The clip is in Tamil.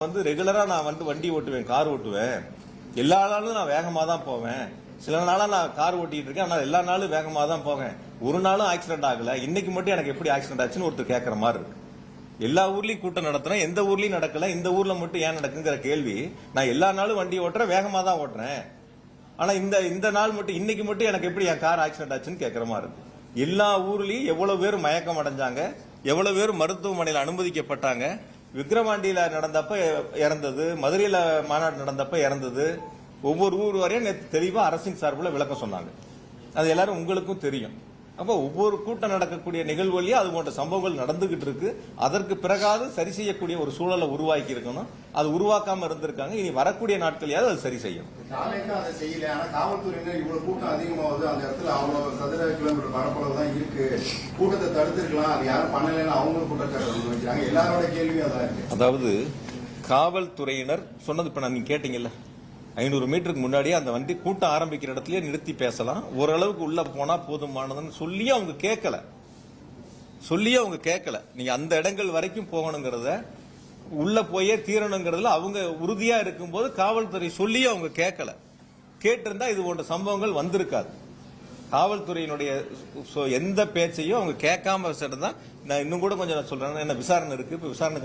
ரெகுலரா நான் வண்டி ஓட்டுவேன், கார் ஓட்டுவேன். எல்லா நாளும் நான் வேகமா தான் போவேன். சில நாளா நான் கார் ஓட்டிட்டு இருக்கேன், ஆனால் எல்லா நாளும் வேகமா தான் போவேன். ஒரு நாளும் ஆக்சிடென்ட் ஆகல. இன்னைக்கு மட்டும் எனக்கு எப்படி ஆக்சிடென்ட் ஆச்சுன்னு ஒருத்தர் கேட்கற மாதிரி இருக்கு. எல்லா ஊர்லயும் கூட்டம் நடத்துறேன், எந்த ஊர்லயும் நடக்கல, இந்த ஊர்ல மட்டும் ஏன் நடக்குங்கிற கேள்வி. நான் எல்லா நாளும் வண்டி ஓட்டுறேன், வேகமா தான் ஓட்டுறேன். ஆனா இந்த நாள் மட்டும் இன்னைக்கு மட்டும் எனக்கு எப்படி என் கார் ஆக்சிடென்ட் ஆச்சுன்னு கேட்கற மாதிரி இருக்கு. எல்லா ஊர்லயும் எவ்வளவு பேர் மயக்கம் அடைஞ்சாங்க, எவ்வளவு பேர் மருத்துவமனையில் அனுமதிக்கப்பட்டாங்க. விக்கிரவாண்டியில நடந்தப்ப இறந்தது, மதுரையில மாநாடு நடந்தப்ப இறந்தது. ஒவ்வொரு ஊர் வரையும் நேற்று தெளிவா அரசின் சார்பில் விளக்கம் சொன்னாங்க. அது எல்லாரும் உங்களுக்கும் தெரியும். அப்போ ஒவ்வொரு கூட்டம் நடக்கக்கூடிய நிகழ்வுலயே அது போன்ற சம்பவங்கள் நடந்துகிட்டு இருக்கு. அதற்கு பிறகாவது சரி செய்யக்கூடிய ஒரு சூழலை உருவாக்கி இருக்கணும். அது உருவாக்காம இருந்திருக்காங்க. இனி வரக்கூடிய நாட்களையாவது அது சரி செய்யணும். அதை செய்யல. ஆனா காவல்துறையினர் இவ்வளவு கூட்டம் அதிகமாகுது, அந்த இடத்துல அவ்வளவு சதுர கிலோமீட்டர் பரப்பளவு தான் இருக்கு, கூட்டத்தை தடுத்திருக்கலாம், அது யாரும் பண்ணலன்னு அவங்க குற்றச்சாட்டு வச்சாங்க. எல்லாரோட கேள்வியும் அதான் இருக்கு. அதாவது காவல்துறையினர் சொன்னது இப்ப நீங்க கேட்டீங்கல்ல, 500 மீட்டருக்கு முன்னாடியே அந்த வண்டி கூட்டம் ஆரம்பிக்கிற இடத்துலயே நிறுத்தி பேசலாம், ஓரளவுக்கு உள்ள போனா போதுமானதுன்னு சொல்லியே அவங்க கேட்கல. நீங்க அந்த இடங்கள் வரைக்கும் போகணுங்கிறத, உள்ள போயே தீரணுங்கிறதுல அவங்க உறுதியா இருக்கும்போது காவல்துறை சொல்லியே அவங்க கேட்கல. கேட்டிருந்தா இது போன்ற சம்பவங்கள் வந்திருக்காது. காவல்துறையினுடைய எந்த பேச்சையும் அவங்க கேட்காம வச்சிருந்தா, நான் இன்னும் கூட கொஞ்சம் சொல்றேன், என்ன விசாரணை இருக்கு, இப்ப விசாரணை